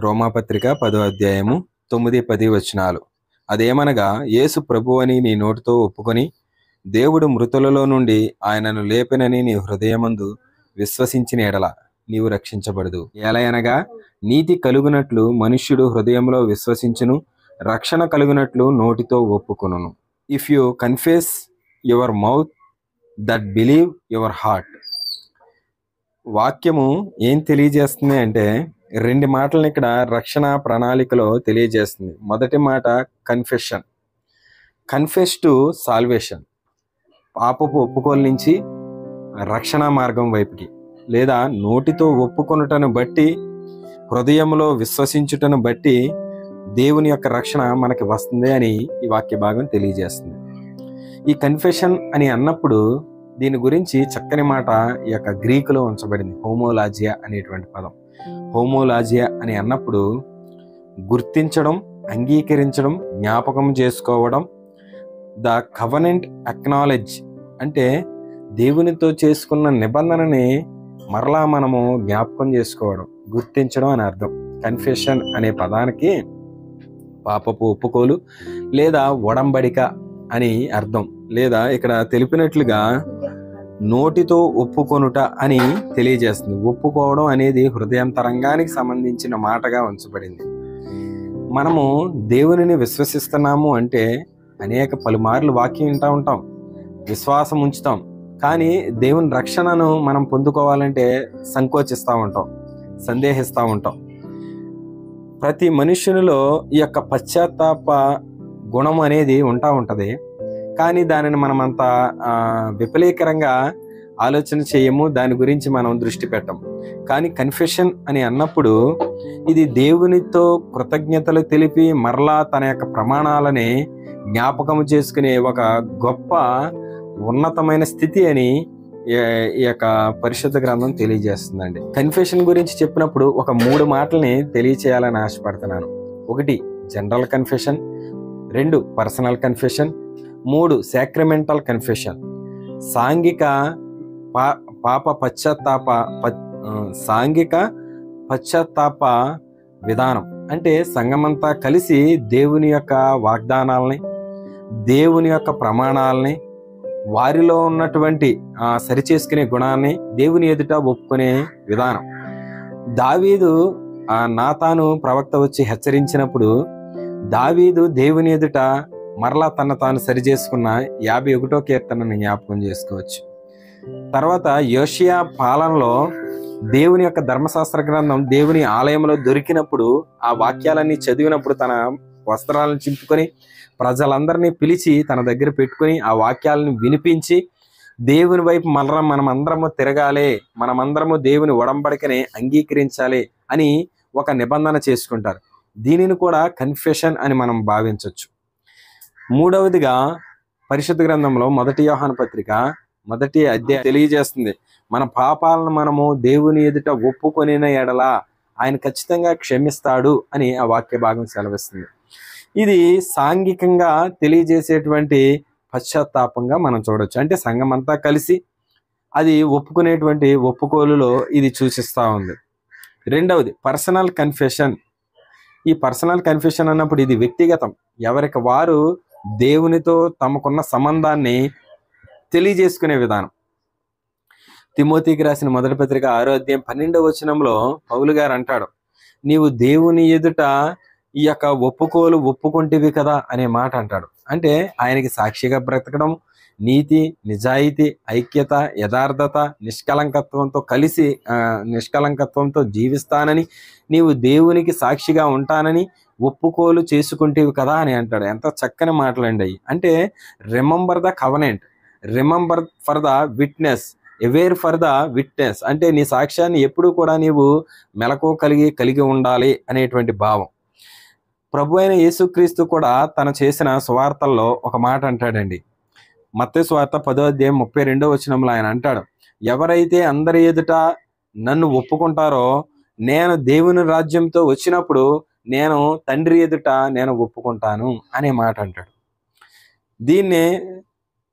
రోమాపత్రిక 10వ అధ్యాయము 9-10 వచనాలు. అదేమనగా, యేసు ప్రభువని నీ నోటితో ఒప్పుకొని దేవుడు మృతులలో నుండి ఆయనను లేపెనని నీ హృదయమందు విశ్వసించిన ఎడల నీవు రక్షించబడదు. ఎలయనగా నీతి కలుగునట్లు మనుష్యుడు హృదయంలో విశ్వసించును, రక్షణ కలుగునట్లు నోటితో ఒప్పుకొనును. If you confess your mouth that believe your heart. వాక్యము ఏం తెలియజేస్తుంది అంటే, రెండు మాటలను ఇక్కడ రక్షణ ప్రణాళికలో తెలియజేస్తుంది. మొదటి మాట కన్ఫెషన్, కన్ఫెస్ టు సాల్వేషన్, పాపపు ఒప్పుకోలు నుంచి రక్షణ మార్గం వైపుకి, లేదా నోటితో ఒప్పుకొనుటను బట్టి హృదయంలో విశ్వసించుటను బట్టి దేవుని యొక్క రక్షణ మనకి వస్తుంది అని ఈ వాక్య భాగం తెలియజేస్తుంది. ఈ కన్ఫెషన్ అని అన్నప్పుడు దీని గురించి చక్కని మాట ఈ యొక్క గ్రీకులో ఉంచబడింది, హోమోలాజియా అనేటువంటి పదం. హోమోలాజియా అని అన్నప్పుడు గుర్తించడం, అంగీకరించడం, జ్ఞాపకం చేసుకోవడం, ద కవనెంట్ అక్నాలెడ్జ్ అంటే దేవునితో చేసుకున్న నిబంధనని మరలా మనము జ్ఞాపకం చేసుకోవడం, గుర్తించడం అని అర్థం. కన్ఫెషన్ అనే పదానికి పాపపు ఒప్పుకోలు లేదా ఒడంబడిక అని అర్థం, లేదా ఇక్కడ తెలిపినట్లుగా నోటితో ఒప్పుకొనుట అని తెలియజేస్తుంది. ఒప్పుకోవడం అనేది హృదయాంతరంగానికి సంబంధించిన మాటగా ఉంచబడింది. మనము దేవునిని విశ్వసిస్తున్నాము అంటే అనేక పలుమార్లు వాక్యం వింటూ ఉంటాం, విశ్వాసం ఉంచుతాం, కానీ దేవుని రక్షణను మనం పొందుకోవాలంటే సంకోచిస్తూ ఉంటాం, సందేహిస్తూ ఉంటాం. ప్రతి మనుష్యునిలో ఈ యొక్క పశ్చాత్తాప గుణం అనేది ఉంటుంది, కానీ దానిని మనం అంత విపరీకరంగా ఆలోచన చేయము, దాని గురించి మనం దృష్టి పెట్టము. కానీ కన్ఫెషన్ అని అన్నప్పుడు ఇది దేవునితో కృతజ్ఞతలు తెలిపి మరలా తన యొక్క ప్రమాణాలని జ్ఞాపకము చేసుకునే ఒక గొప్ప ఉన్నతమైన స్థితి అని ఈ యొక్క పరిశుద్ధ గ్రంథం తెలియజేస్తుందండి. కన్ఫెషన్ గురించి చెప్పినప్పుడు ఒక 3 మాటల్ని తెలియచేయాలని ఆశపడుతున్నాను. 1 general confession, 2 personal confession, 3 sacramental confession. సాంఘిక పశ్చాత్తాప విధానం అంటే సంఘమంతా కలిసి దేవుని యొక్క వాగ్దానాలని, దేవుని యొక్క ప్రమాణాలని, వారిలో ఉన్నటువంటి సరిచేసుకునే గుణాన్ని దేవుని ఎదుట ఒప్పుకునే విధానం. దావీదు నాతాను ప్రవక్త వచ్చి హెచ్చరించినప్పుడు దావీదు దేవుని ఎదుట మరలా తాను సరి చేసుకున్న 51వ కీర్తనను జ్ఞాపకం చేసుకోవచ్చు. తర్వాత యోషియా పాలనలో దేవుని యొక్క ధర్మశాస్త్ర గ్రంథం దేవుని ఆలయంలో దొరికినప్పుడు ఆ వాక్యాలన్నీ చదివినప్పుడు తన వస్త్రాలను చింపుకొని ప్రజలందరినీ పిలిచి తన దగ్గర పెట్టుకొని ఆ వాక్యాలను వినిపించి దేవుని వైపు మరలా మనమందరము తిరగాలి, మనమందరము దేవుని ఒడంబడికని అంగీకరించాలి అని ఒక నిబంధన చేసుకుంటారు. దీనిని కూడా కన్ఫెషన్ అని మనం భావించవచ్చు. 3వదిగా పరిశుద్ధ గ్రంథంలో 1 యోహాను పత్రిక 1వ అధ్యాయం తెలియజేస్తుంది, మన పాపాలను మనము దేవుని ఎదుట ఒప్పుకొనిన ఎడల ఆయన ఖచ్చితంగా క్షమిస్తాడు అని ఆ వాక్య భాగం సెలవిస్తుంది. ఇది సాంఘికంగా తెలియజేసేటువంటి పశ్చాత్తాపంగా మనం చూడవచ్చు. అంటే సంఘం అంతా కలిసి అది ఒప్పుకునేటువంటి ఒప్పుకోలులో ఇది సూచిస్తూ ఉంది. 2వది పర్సనల్ కన్ఫెషన్. ఈ పర్సనల్ కన్ఫెషన్ అన్నప్పుడు ఇది వ్యక్తిగతం, ఎవరికి వారు దేవునితో తమకున్న సంబంధాన్ని తెలియజేసుకునే విధానం. తిమోతికి రాసిన 1వ పత్రిక 6వ అధ్యాయం 12వ వచనంలో పౌలు గారు అంటాడు, నీవు దేవుని ఎదుట ఈ యొక్క ఒప్పుకోలు ఒప్పుకుంటేవి కదా అనే మాట అంటాడు. అంటే ఆయనకి సాక్షిగా బ్రతకడం, నీతి, నిజాయితీ, ఐక్యత, యథార్థత, నిష్కలంకత్వంతో జీవిస్తానని, నీవు దేవునికి సాక్షిగా ఉంటానని ఒప్పుకోలు చేసుకుంటేవి కదా అని అంటాడు. ఎంత చక్కని మాటలండి అవి. అంటే remember the covenant, remember for the witness, aware for the witness. అంటే నీ సాక్ష్యాన్ని ఎప్పుడూ కూడా నీవు మెలకువ కలిగి ఉండాలి అనేటువంటి భావం. ప్రభు అయిన యేసుక్రీస్తు కూడా తను చేసిన సువార్తల్లో ఒక మాట అంటాడండి. మత్తయి సువార్త 10వ అధ్యాయం 32వ వచనంలో ఆయన అంటాడు, ఎవరైతే అందరి ఎదుట నన్ను ఒప్పుకుంటారో నేను దేవుని రాజ్యంతో వచ్చినప్పుడు నేను తండ్రి ఎదుట నేను ఒప్పుకుంటాను అనే మాట అంటాడు. దీన్నే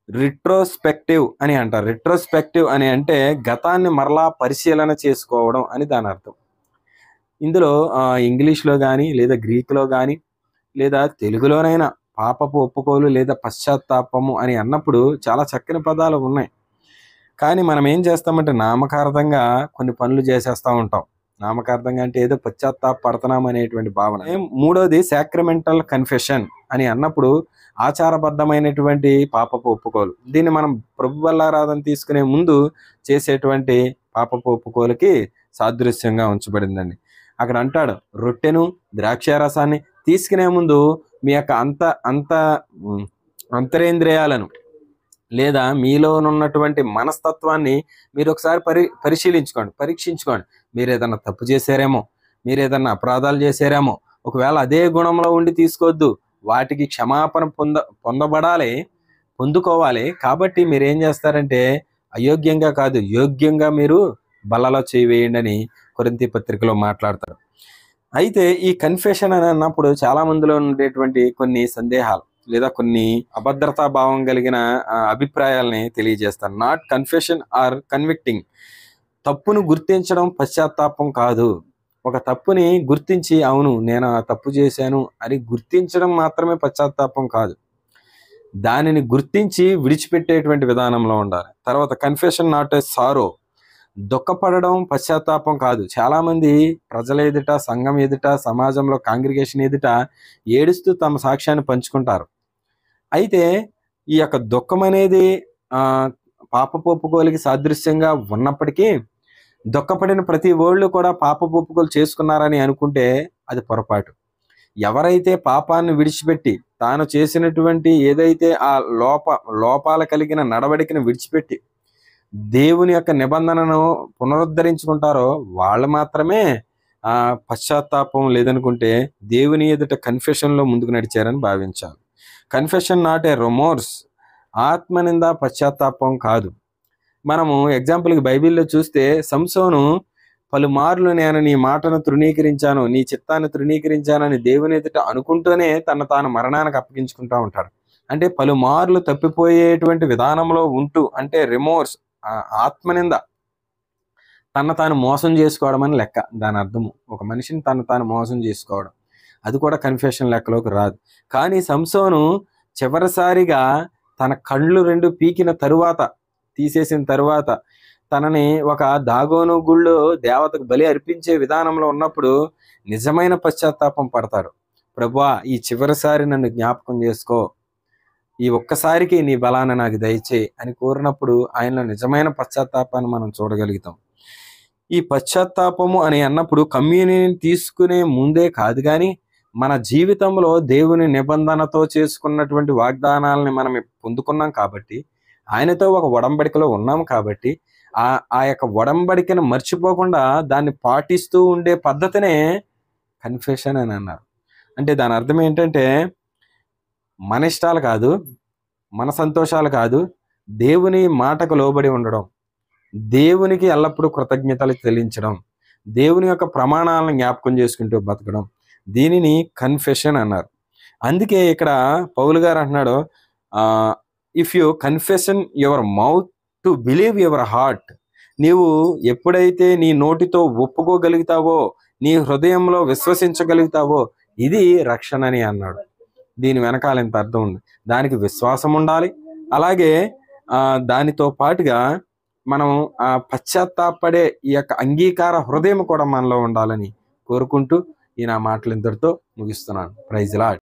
రిట్రోస్పెక్టివ్ అని అంటారు. రిట్రోస్పెక్టివ్ అని అంటే గతాన్ని మరలా పరిశీలన చేసుకోవడం అని దాని అర్థం. ఇందులో ఇంగ్లీష్లో కానీ లేదా గ్రీకులో కానీ లేదా తెలుగులోనైనా పాపపు ఒప్పుకోలు లేదా పశ్చాత్తాపము అని అన్నప్పుడు చాలా చక్కని పదాలు ఉన్నాయి. కానీ మనం ఏం చేస్తామంటే నామకార్థంగా కొన్ని పనులు చేసేస్తూ ఉంటాం. నామకార్థంగా అంటే ఏదో పశ్చాత్తాపడుతున్నాం అనేటువంటి భావన. మూడోది సాక్రమెంటల్ కన్ఫెషన్ అని అన్నప్పుడు ఆచారబద్ధమైనటువంటి పాపపు ఒప్పుకోలు. దీన్ని మనం ప్రభు బల్లారాధన తీసుకునే ముందు చేసేటువంటి పాపపు ఒప్పుకోలకి సాదృశ్యంగా ఉంచబడిందండి. అక్కడ అంటాడు, రొట్టెను ద్రాక్షారసాన్ని తీసుకునే ముందు మీ యొక్క అంతరేంద్రియాలను లేదా మీలోనున్నటువంటి మనస్తత్వాన్ని మీరు ఒకసారి పరీక్షించుకోండి. మీరు ఏదన్నా తప్పు చేశారేమో, మీరు ఏదన్నా అపరాధాలు చేశారేమో, ఒకవేళ అదే గుణంలో ఉండి తీసుకోవద్దు. వాటికి క్షమాపణ పొందుకోవాలి. కాబట్టి మీరు ఏం చేస్తారంటే అయోగ్యంగా కాదు, యోగ్యంగా మీరు బల్లలో చేయివేయండి అని కొరింథీ పత్రికలో మాట్లాడతారు. అయితే ఈ కన్ఫెషన్ అని అన్నప్పుడు చాలా మందిలో ఉండేటువంటి కొన్ని సందేహాలు లేదా కొన్ని అభద్రతా భావం కలిగిన అభిప్రాయాలని తెలియజేస్తాను. Not confession or convicting. తప్పును గుర్తించడం పశ్చాత్తాపం కాదు. ఒక తప్పుని గుర్తించి అవును నేను ఆ తప్పు చేశాను అని గుర్తించడం మాత్రమే పశ్చాత్తాపం కాదు. దానిని గుర్తించి విడిచిపెట్టేటువంటి విధానంలో ఉండాలి. తర్వాత కన్ఫెషన్ నాట్ ఏ సారో. దుఃఖపడడం పశ్చాత్తాపం కాదు. చాలామంది ప్రజల ఎదుట, సంఘం ఎదుట, సమాజంలో కాంగ్రిగేషన్ ఎదుట ఏడుస్తూ తమ సాక్ష్యాన్ని పంచుకుంటారు. అయితే ఈ యొక్క దుఃఖం అనేది పాపపు ఒప్పుకోలుకి సాదృశ్యంగా ఉన్నప్పటికీ దుఃఖపడిన ప్రతి వాళ్ళు కూడా పాపపు ఒప్పుకోలు చేసుకున్నారని అనుకుంటే అది పొరపాటు. ఎవరైతే పాపాన్ని విడిచిపెట్టి తాను చేసినటువంటి ఏదైతే ఆ లోపాల కలిగిన నడవడికను విడిచిపెట్టి దేవుని యొక్క నిబంధనను పునరుద్ధరించుకుంటారో వాళ్ళు మాత్రమే పశ్చాత్తాపం లేదనుకుంటే దేవుని ఎదుట కన్ఫెషన్లో ముందుకు నడిచారని భావించాలి. Confession not a రొమోర్స్. ఆత్మనింద పశ్చాత్తాపం కాదు. మనము ఎగ్జాంపుల్కి బైబిల్లో చూస్తే సంసోను పలుమార్లు నేను నీ మాటను తృణీకరించాను, నీ చిత్తాన్ని తృణీకరించానని దేవుని ఎదుట అనుకుంటూనే తాను మరణానికి అప్పగించుకుంటూ ఉంటాడు. అంటే పలుమార్లు తప్పిపోయేటువంటి విధానంలో ఉంటూ, అంటే రిమోర్స్, ఆత్మనింద, తాను మోసం చేసుకోవడం అని లెక్క. దాని అర్థము ఒక మనిషిని తాను మోసం చేసుకోవడం, అది కూడా కన్ఫెషన్ లెక్కలోకి రాదు. కానీ సంసోను చివరిసారిగా తన కళ్ళు రెండు పీకిన తరువాత, తీసేసిన తరువాత, తనని ఒక దాగోను గుళ్ళో దేవతకు బలి అర్పించే విధానంలో ఉన్నప్పుడు నిజమైన పశ్చాత్తాపం పడతాడు. ప్రభువా ఈ చివరిసారి నన్ను జ్ఞాపకం చేసుకో, ఈ ఒక్కసారికి నీ బలాన్ని నాకు దయచేయి అని కోరినప్పుడు ఆయనలో నిజమైన పశ్చాత్తాపాన్ని మనం చూడగలుగుతాం. ఈ పశ్చాత్తాపము అని అన్నప్పుడు కమ్యూనియన్ తీసుకునే ముందే కాదు, కానీ మన జీవితంలో దేవుని నిబంధనతో చేసుకున్నటువంటి వాగ్దానాలని మనం పొందుకున్నాం కాబట్టి, ఆయనతో ఒక ఒడంబడికలో ఉన్నాం కాబట్టి ఆ యొక్క ఒడంబడికను మర్చిపోకుండా దాన్ని పాటిస్తూ ఉండే పద్ధతినే కన్ఫెషన్ అని అన్నారు. అంటే దాని అర్థం ఏంటంటే మన ఇష్టాలు కాదు, మన సంతోషాలు కాదు, దేవుని మాటకు లోబడి ఉండడం, దేవునికి ఎల్లప్పుడూ కృతజ్ఞతలు చెల్లించడం, దేవుని యొక్క ప్రమాణాలను జ్ఞాపకం చేసుకుంటూ బతకడం, దీనిని కన్ఫెషన్ అన్నారు. అందుకే ఇక్కడ పౌలు గారు అంటున్నాడు, if you confession your mouth to believe your heart. నీవు ఎప్పుడైతే నీ నోటితో ఒప్పుకోగలుగుతావో, నీ హృదయంలో విశ్వసించగలుగుతావో, ఇది రక్షణ అని అన్నాడు. దీని వెనకాల ఎంత అర్థం ఉంది. దానికి విశ్వాసం ఉండాలి, అలాగే దానితో పాటుగా మనం పశ్చాత్తాపడే ఈ యొక్క అంగీకార హృదయం కూడా మనలో ఉండాలని కోరుకుంటూ ఈ నా మాటలు ఇంతటితో ముగిస్తున్నాను. Praise lord.